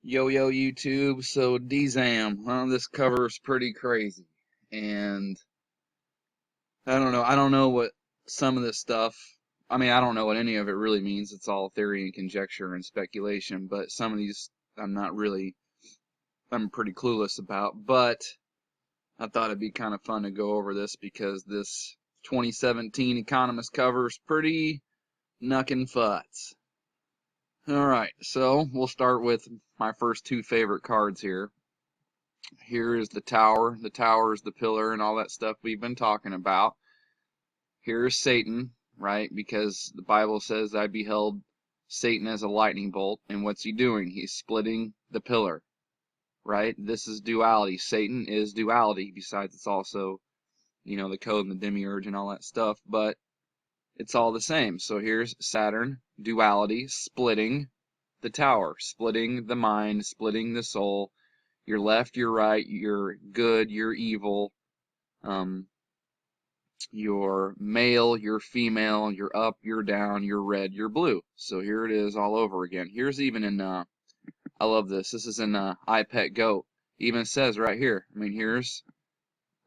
Yo YouTube, so DZAM, this cover is pretty crazy, and I don't know what some of this stuff, I don't know what any of it really means. It's all theory and conjecture and speculation, but some of these I'm pretty clueless about, but I thought it'd be kind of fun to go over this because this 2017 Economist cover is pretty knuckin' futz. Alright, so we'll start with my first two favorite cards here. Here is the tower. The tower is the pillar and all that stuff we've been talking about. Here is Satan, right? Because the Bible says, I beheld Satan as a lightning bolt. And what's he doing? He's splitting the pillar, right? This is duality. Satan is duality. Besides, it's also, the code and the demiurge and all that stuff. But it's all the same. So here's Saturn, duality, splitting the tower, splitting the mind, splitting the soul. You're left, you're right, you're good, you're evil, you're male, you're female, you're up, you're down, you're red, you're blue. So here it is all over again. Here's even in, I love this. This is in I Pet Goat. Even says right here. Here's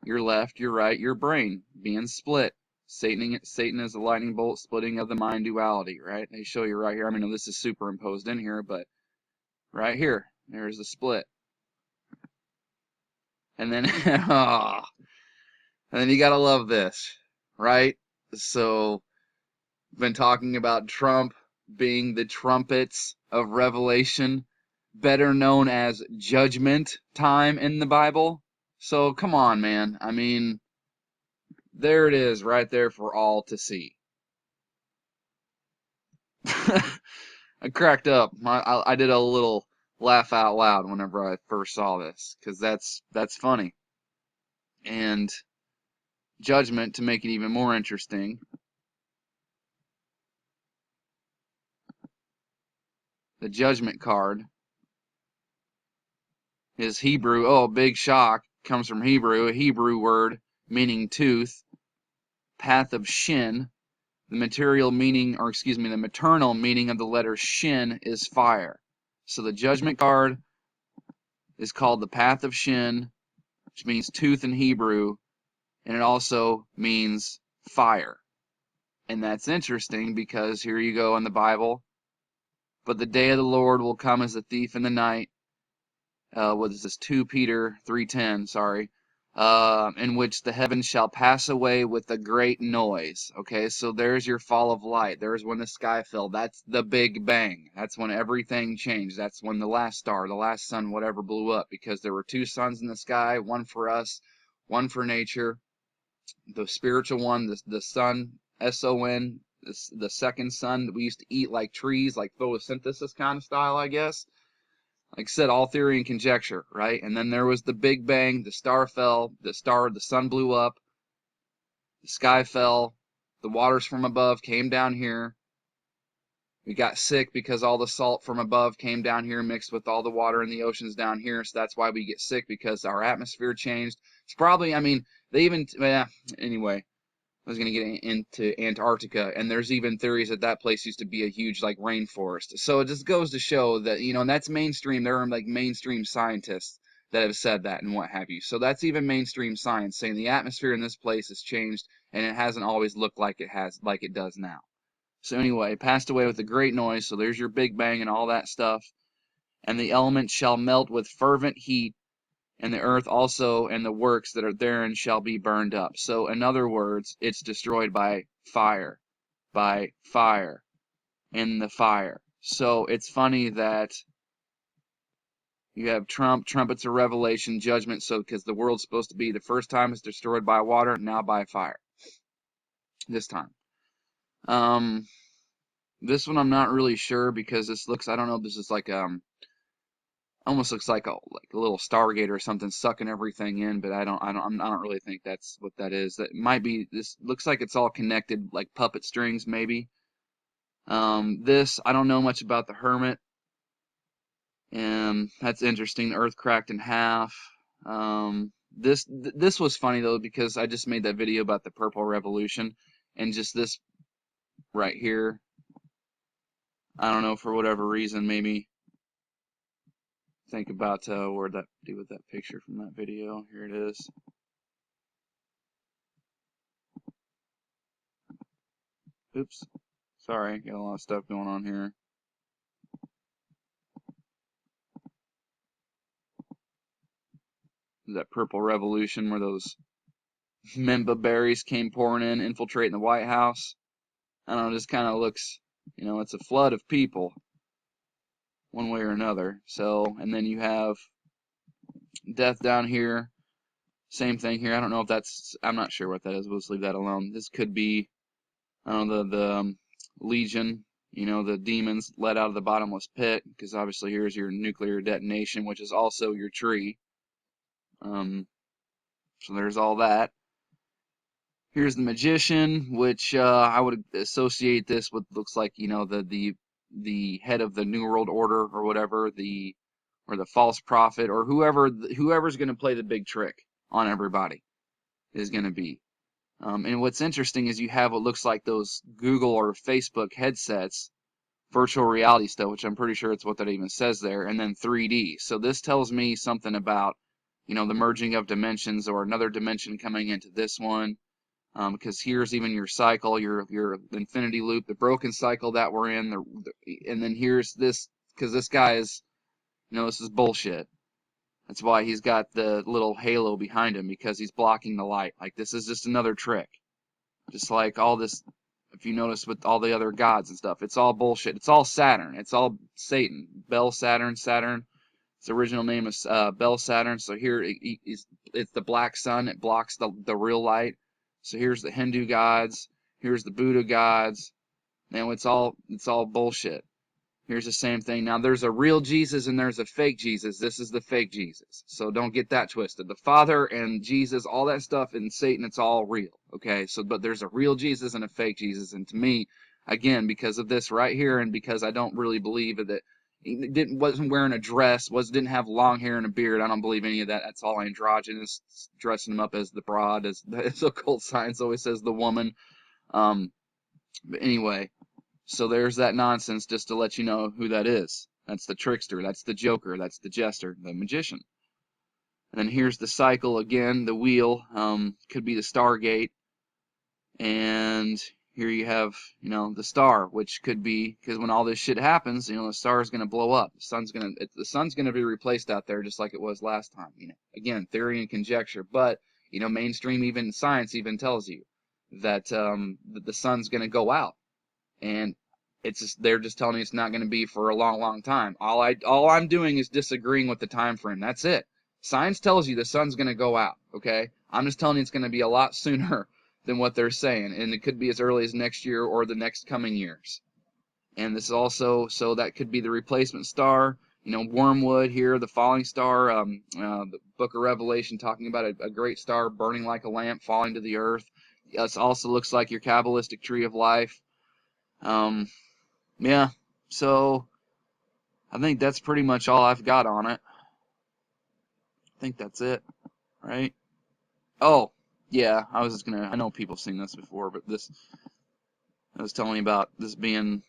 your left, your right, your brain being split. Satan is a lightning bolt, splitting of the mind duality, right? They show you right here. This is superimposed in here, but right here, there's the split. And then, and then you gotta love this, right? So, been talking about Trump being the trumpets of Revelation, better known as judgment time in the Bible. So, come on, man. There it is right there for all to see. I cracked up. I did a little laugh out loud whenever I first saw this, because that's funny. And judgment, to make it even more interesting, the judgment card is Hebrew. Oh, big shock. Comes from Hebrew, a Hebrew word meaning tooth, path of shin. The maternal meaning of the letter shin is fire. So the judgment card is called the path of shin, which means tooth in Hebrew, and it also means fire. And that's interesting because here you go in the Bible. But the day of the Lord will come as a thief in the night. What is this? 2 Peter 3:10, sorry. In which the heavens shall pass away with a great noise. Okay, so there's your fall of light. There's when the sky fell. That's the Big Bang. That's when everything changed. That's when the last star, the last sun, whatever blew up, because there were two suns in the sky, one for us, one for nature. The spiritual one, the sun, S-O-N, the second sun that we used to eat like trees, like photosynthesis kind of style, I guess. Like I said, all theory and conjecture, right? And then there was the Big Bang, the star fell, the sun blew up, the sky fell, the waters from above came down here. We got sick because all the salt from above came down here mixed with all the water in the oceans down here, so that's why we get sick, because our atmosphere changed. It's probably, anyway. I was going to get into Antarctica, and there's even theories that that place used to be a huge, rainforest. So it just goes to show that, and that's mainstream. There are, mainstream scientists that have said that and what have you. So that's even mainstream science saying the atmosphere in this place has changed, and it hasn't always looked like it does now. So anyway, passed away with a great noise, so there's your Big Bang and all that stuff. And the elements shall melt with fervent heat, and the earth also and the works that are therein shall be burned up. So, in other words, it's destroyed by fire, in the fire. So, it's funny that you have trumpets of revelation, judgment, so because the world's supposed to be the first time it's destroyed by water, now by fire. This time. This one I'm not really sure, because this looks, I don't know, this is almost looks like a little Stargate or something sucking everything in, but I don't really think that's what that is. That might be, this looks like it's all connected like puppet strings maybe. This, I don't know much about the Hermit, and that's interesting. The earth cracked in half. This was funny though, because I just made that video about the Purple Revolution, and just this right here, I don't know, for whatever reason, maybe think about where'd that do with that picture from that video. Here it is. Oops. Sorry, got a lot of stuff going on here. That purple revolution where those Memba berries came pouring in, infiltrating the White House. I don't know, it just kind of looks, you know, it's a flood of people, one way or another. So, and then you have death down here. Same thing here. I don't know if that's, I'm not sure what that is. We'll just leave that alone. This could be, I don't know, the Legion, you know, the demons let out of the bottomless pit, because obviously here's your nuclear detonation, which is also your tree. So there's all that. Here's the magician, which I would associate this with, looks like, you know, the head of the New World Order or whatever, or the false prophet, or whoever's going to play the big trick on everybody is going to be. And what's interesting is you have what looks like those Google or Facebook headsets, virtual reality stuff, which I'm pretty sure it's what that even says there, and then 3D. So this tells me something about, you know, the merging of dimensions or another dimension coming into this one. Because here's even your cycle, your infinity loop, the broken cycle that we're in, and then here's this, because this guy is, you know, this is bullshit. That's why he's got the little halo behind him, because he's blocking the light. Like, this is just another trick. Just like all this, if you notice with all the other gods and stuff, it's all bullshit. It's all Saturn. It's all Satan. Bel Saturn, Saturn. Its original name is Bel Saturn. So here it's the black sun. It blocks the real light. So here's the Hindu gods. Here's the Buddha gods. Now it's all bullshit. Here's the same thing. Now there's a real Jesus and there's a fake Jesus. This is the fake Jesus. So don't get that twisted. The Father and Jesus, all that stuff, and Satan, it's all real. Okay? So, but there's a real Jesus and a fake Jesus. And to me, again, because of this right here, and because I don't really believe that he wasn't wearing a dress, didn't have long hair and a beard. I don't believe any of that. That's all androgynous, dressing him up as the broad, as occult science always says, the woman. But anyway, so there's that nonsense, just to let you know who that is. That's the trickster. That's the joker. That's the jester, the magician. And then here's the cycle again, the wheel. Could be the Stargate. And here you have, you know, the star, which could be, because when all this shit happens, you know, the star is going to blow up. The sun's going to be replaced out there just like it was last time. You know, again, theory and conjecture, but you know, mainstream even science even tells you that the sun's going to go out, and they're just telling you it's not going to be for a long, long time. All I'm doing is disagreeing with the time frame. That's it. Science tells you the sun's going to go out. Okay, I'm just telling you it's going to be a lot sooner than what they're saying, and it could be as early as next year or the next coming years. And this is also, so that could be the replacement star, you know, Wormwood here, the falling star, the Book of Revelation talking about a great star burning like a lamp, falling to the earth. It also looks like your Kabbalistic tree of life. Yeah, so I think that's pretty much all I've got on it. I think that's it, right? Oh, yeah, I know people have seen this before, but I was telling you about this being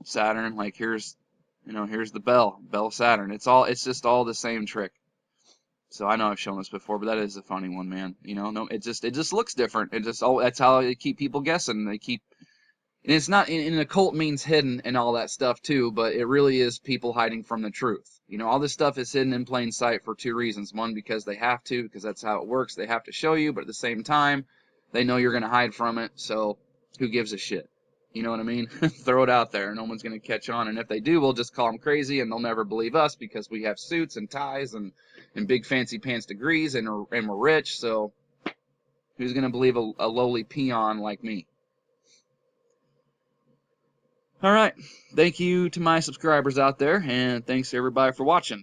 Saturn. Like, here's the Bell Saturn. It's just all the same trick. So I know I've shown this before, but that is a funny one, man. You know, no, it just looks different. That's how they keep people guessing. And it's not, and occult means hidden and all that stuff too, but it really is people hiding from the truth. You know, all this stuff is hidden in plain sight for two reasons. One, because they have to, because that's how it works. They have to show you, but at the same time, they know you're going to hide from it, so who gives a shit? You know what I mean? Throw it out there. No one's going to catch on, and if they do, we'll just call them crazy, and they'll never believe us because we have suits and ties and big fancy pants degrees, and we're rich, so who's going to believe a lowly peon like me? All right. Thank you to my subscribers out there, and thanks everybody for watching.